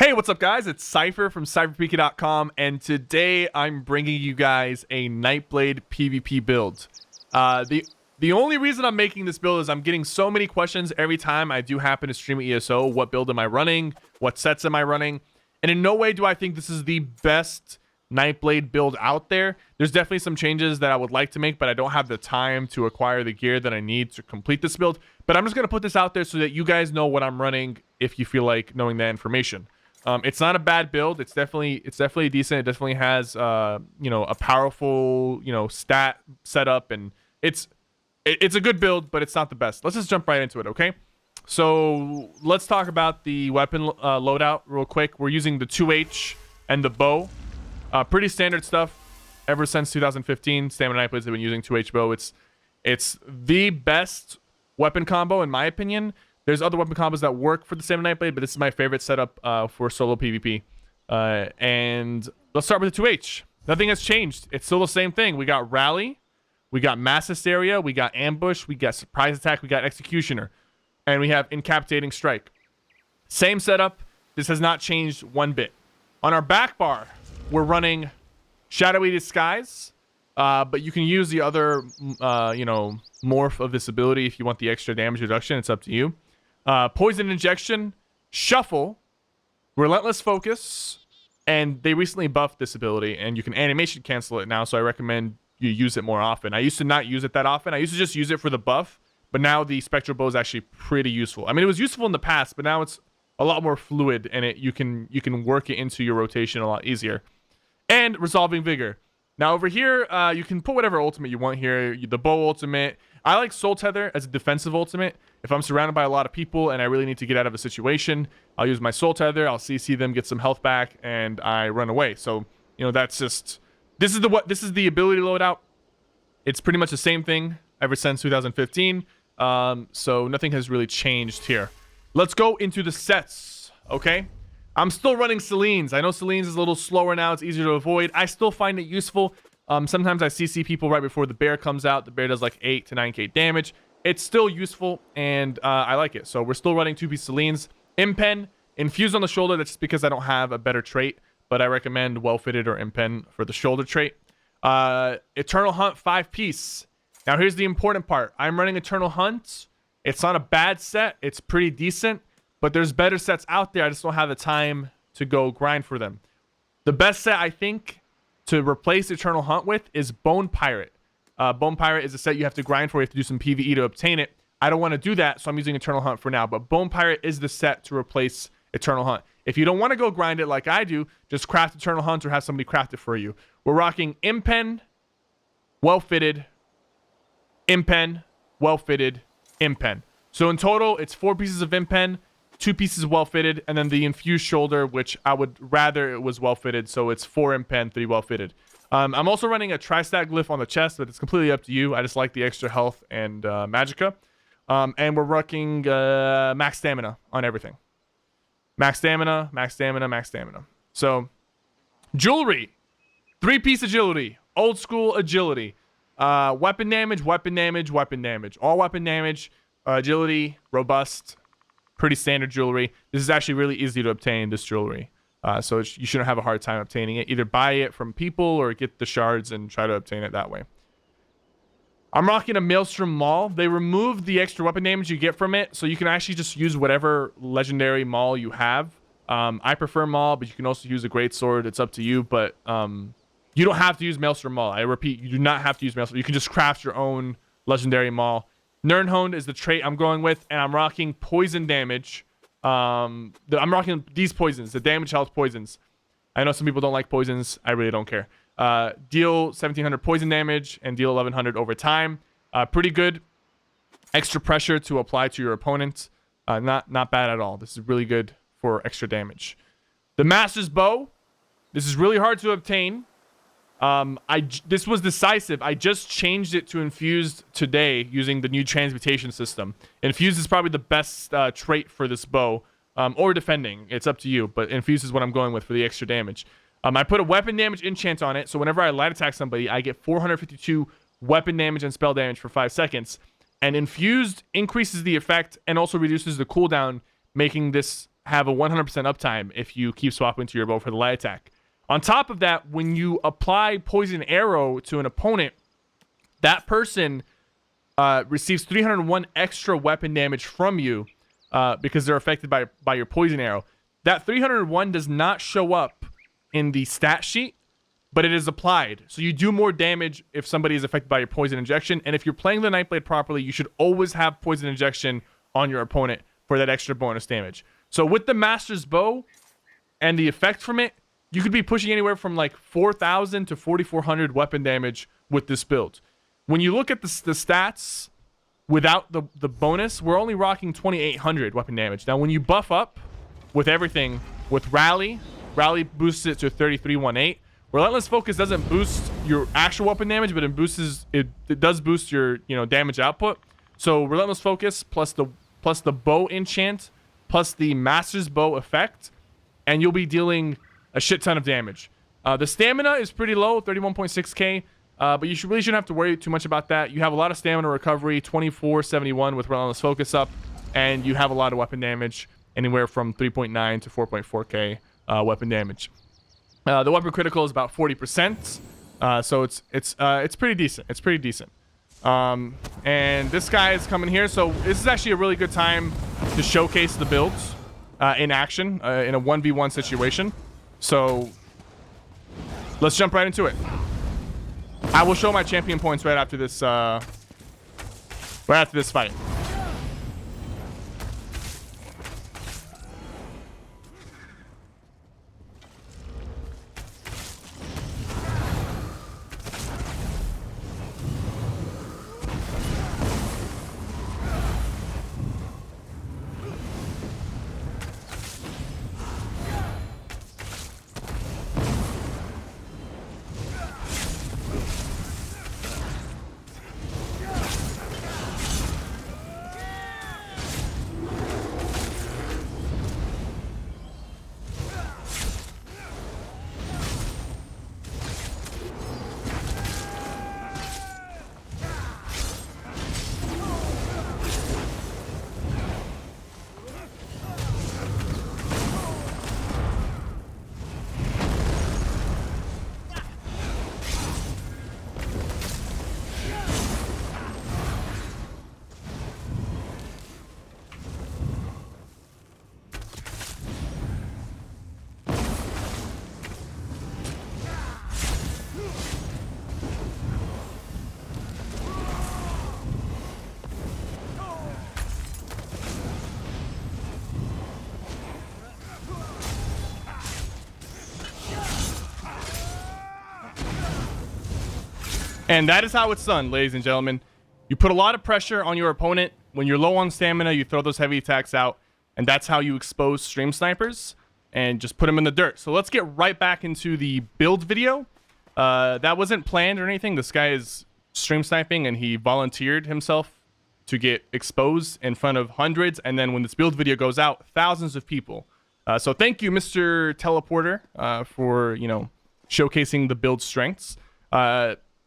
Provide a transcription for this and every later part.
Hey, what's up, guys? It's Cypher from SypherPK.com, and today I'm bringing you guys a Nightblade PvP build. The only reason I'm making this build is I'm getting so many questions every time I do happen to stream ESO. What build am I running? What sets am I running? And in no way do I think this is the best Nightblade build out there. There's definitely some changes that I would like to make, but I don't have the time to acquire the gear that I need to complete this build. But I'm just going to put this out there so that you guys know what I'm running if you feel like knowing that information. It's not a bad build. It's definitely decent. It definitely has a powerful stat setup, and it's a good build, but it's not the best. Let's just jump right into it, okay? So let's talk about the weapon loadout real quick. We're using the 2H and the bow. Pretty standard stuff. Ever since 2015, Stamina Nightblades have been using 2H bow. It's the best weapon combo in my opinion. There's other weapon combos that work for the Stamina Nightblade, but this is my favorite setup for solo PvP. And let's start with the 2H. Nothing has changed. It's still the same thing. We got Rally, we got Mass Hysteria, we got Ambush, we got Surprise Attack, we got Executioner, and we have Incapitating Strike. Same setup. This has not changed one bit. On our back bar, we're running Shadowy Disguise, but you can use the other, morph of this ability if you want the extra damage reduction. It's up to you. Poison Injection, Shuffle, Relentless Focus, and they recently buffed this ability, and you can animation cancel it now, so I recommend you use it more often. I used to not use it that often. I used to just use it for the buff, but now the Spectral Bow is actually pretty useful. I mean, it was useful in the past, but now it's a lot more fluid, and you can work it into your rotation a lot easier. And Resolving Vigor. Now over here, you can put whatever ultimate you want here. The bow ultimate. I like Soul Tether as a defensive ultimate. If I'm surrounded by a lot of people and I really need to get out of a situation, I'll use my Soul Tether. I'll CC them, get some health back, and I run away. So, that's just this is the ability loadout. It's pretty much the same thing ever since 2015. So nothing has really changed here. Let's go into the sets, okay? I'm still running Celine's. I know Celine's is a little slower now. It's easier to avoid. I still find it useful. Sometimes I CC people right before the bear comes out. The bear does like 8 to 9k damage. It's still useful, and I like it. So we're still running 2-piece Celine's. Impen, Infuse on the shoulder. That's just because I don't have a better trait, but I recommend Well-Fitted or Impen for the shoulder trait. Eternal Hunt 5-piece. Now here's the important part. I'm running Eternal Hunt. It's not a bad set. It's pretty decent, but there's better sets out there. I just don't have the time to go grind for them. The best set, I think, to replace Eternal Hunt with is Bone Pirate. Bone Pirate is a set you have to grind for. You have to do some PvE to obtain it. I don't want to do that, so I'm using Eternal Hunt for now. But Bone Pirate is the set to replace Eternal Hunt. If you don't want to go grind it like I do, just craft Eternal Hunt or have somebody craft it for you. We're rocking Impen, Well-Fitted, Impen, Well-Fitted, Impen. So in total, it's 4 pieces of Impen, 2 pieces Well-Fitted, and then the Infused Shoulder, which I would rather it was Well-Fitted, so it's 4 Impen, 3 Well-Fitted. I'm also running a Tri-Stack Glyph on the chest, but it's completely up to you. I just like the extra health and Magicka. And we're rocking Max Stamina on everything. Max Stamina, Max Stamina, Max Stamina. So, Jewelry. 3-piece Agility. Old School Agility. Weapon damage, weapon damage, weapon damage. All weapon damage, agility, robust. Pretty standard jewelry. This is actually really easy to obtain, this jewelry. So you shouldn't have a hard time obtaining it. Either buy it from people or get the shards and try to obtain it that way. I'm rocking a Maelstrom Maul. They removed the extra weapon damage you get from it, so you can actually just use whatever legendary Maul you have. I prefer Maul, but you can also use a Greatsword. It's up to you, but you don't have to use Maelstrom Maul. I repeat, you do not have to use Maelstrom. You can just craft your own legendary Maul. Nirnhoned is the trait I'm going with, and I'm rocking poison damage. I'm rocking these poisons, the damage health poisons. I know some people don't like poisons. I really don't care. Deal 1700 poison damage and deal 1100 over time. Pretty good. Extra pressure to apply to your opponent. Not bad at all. This is really good for extra damage. The Master's Bow. This is really hard to obtain. This was decisive. I just changed it to Infused today using the new transmutation system. Infused is probably the best trait for this bow, or defending. It's up to you, but Infused is what I'm going with for the extra damage. I put a weapon damage enchant on it, so whenever I light attack somebody, I get 452 weapon damage and spell damage for 5 seconds. And Infused increases the effect and also reduces the cooldown, making this have a 100% uptime if you keep swapping to your bow for the light attack. On top of that, when you apply Poison Arrow to an opponent, that person receives 301 extra weapon damage from you because they're affected by your Poison Arrow. That 301 does not show up in the stat sheet, but it is applied. So you do more damage if somebody is affected by your Poison Injection. And if you're playing the Nightblade properly, you should always have Poison Injection on your opponent for that extra bonus damage. So with the Master's Bow and the effect from it, you could be pushing anywhere from like 4,000 to 4,400 weapon damage with this build. When you look at the stats without the bonus, we're only rocking 2,800 weapon damage. Now, when you buff up with everything, with Rally boosts it to 3,318. Relentless Focus doesn't boost your actual weapon damage, but it does boost your damage output. So Relentless Focus plus the bow enchant plus the Master's Bow effect, and you'll be dealing a shit ton of damage. The stamina is pretty low, 31.6k, but you really shouldn't have to worry too much about that. You have a lot of stamina recovery, 2471 with Relentless Focus up, and you have a lot of weapon damage, anywhere from 3.9 to 4.4k weapon damage. The weapon critical is about 40%, so it's pretty decent. It's pretty decent. And this guy is coming here, so this is actually a really good time to showcase the builds in action in a 1v1 situation. So let's jump right into it. I will show my champion points right after this fight. And that is how it's done, ladies and gentlemen. You put a lot of pressure on your opponent. When you're low on stamina, you throw those heavy attacks out, and that's how you expose stream snipers and just put them in the dirt. So let's get right back into the build video. That wasn't planned or anything. This guy is stream sniping, and he volunteered himself to get exposed in front of hundreds, and then when this build video goes out, thousands of people. So thank you, Mr. Teleporter, for showcasing the build strengths.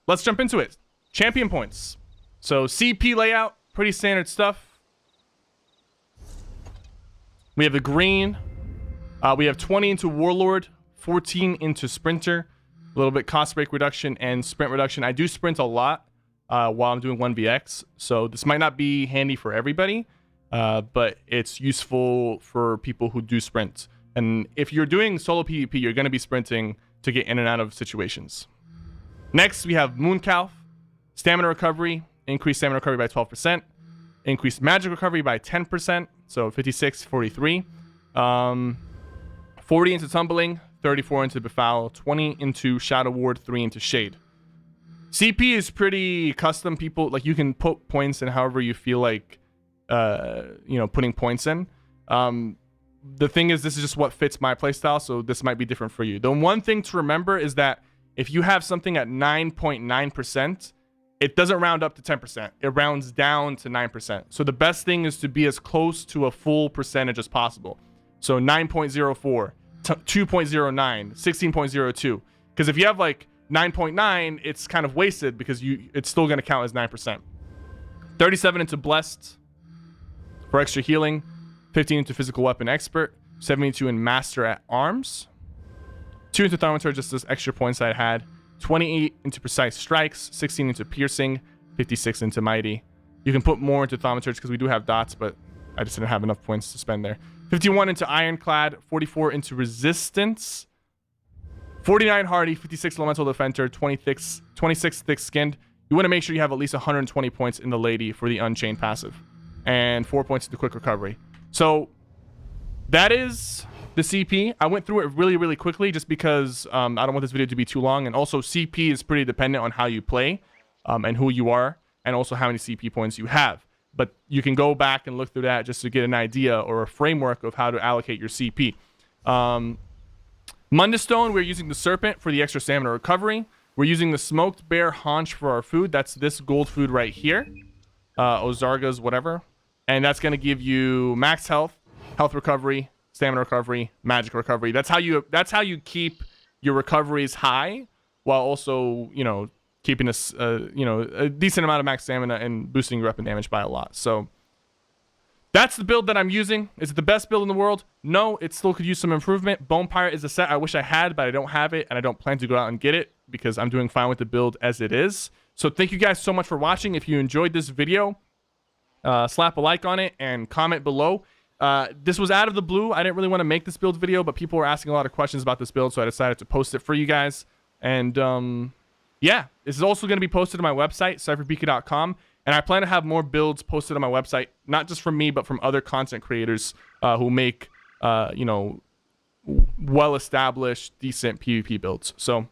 Let's jump into it. Champion points. So CP layout, pretty standard stuff. We have the green. We have 20 into Warlord, 14 into Sprinter. A little bit cost break reduction and sprint reduction. I do sprint a lot while I'm doing 1vx, so this might not be handy for everybody, but it's useful for people who do sprint. And if you're doing solo PvP, you're going to be sprinting to get in and out of situations. Next, we have Mooncalf. Stamina recovery, increased stamina recovery by 12%. Increased magic recovery by 10%, so 56, 43. 40 into Tumbling, 34 into Befoul, 20 into Shadow Ward, 3 into Shade. CP is pretty custom. People, like, you can put points in however you feel like, putting points in. The thing is, this is just what fits my playstyle, so this might be different for you. The one thing to remember is that if you have something at 9.9%, it doesn't round up to 10%. It rounds down to 9%. So the best thing is to be as close to a full percentage as possible. So 9.04, 2.09, 16.02. Because if you have like 9.9, it's kind of wasted because it's still going to count as 9%. 37 into Blessed for extra healing. 15 into Physical Weapon Expert. 72 in Master at Arms. 2 into Thermometer, just those extra points that I had. 28 into Precise Strikes. 16 into Piercing. 56 into Mighty. You can put more into Thermometers because we do have dots, but I just didn't have enough points to spend there. 51 into Ironclad. 44 into Resistance. 49 Hardy. 56 Elemental Defender. 26 Thick Skinned. You want to make sure you have at least 120 points in the Lady for the Unchained passive. And 4 points into Quick Recovery. So that is the CP. I went through it really, really quickly just because I don't want this video to be too long. And also CP is pretty dependent on how you play and who you are and also how many CP points you have. But you can go back and look through that just to get an idea or a framework of how to allocate your CP. Mundustone, we're using the Serpent for the extra stamina recovery. We're using the Smoked Bear Haunch for our food. That's this gold food right here. Ozarga's whatever. And that's going to give you max health, health recovery, stamina recovery, magic recovery. That's how you keep your recoveries high while also, you know, keeping a decent amount of max stamina and boosting your weapon damage by a lot. So that's the build that I'm using. Is it the best build in the world? No, it still could use some improvement. Bone Pirate is a set I wish I had, but I don't have it, and I don't plan to go out and get it because I'm doing fine with the build as it is. So thank you guys so much for watching. If you enjoyed this video, slap a like on it and comment below. This was out of the blue. I didn't really want to make this build video, but people were asking a lot of questions about this build, so I decided to post it for you guys. And yeah, this is also going to be posted on my website, SypherPK.com. And I plan to have more builds posted on my website, not just from me, but from other content creators who make, you know, well-established, decent PvP builds. So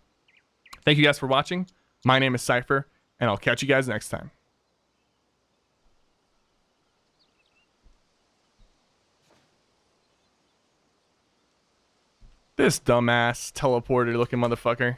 thank you guys for watching. My name is Sypher, and I'll catch you guys next time. This dumbass teleporter looking motherfucker.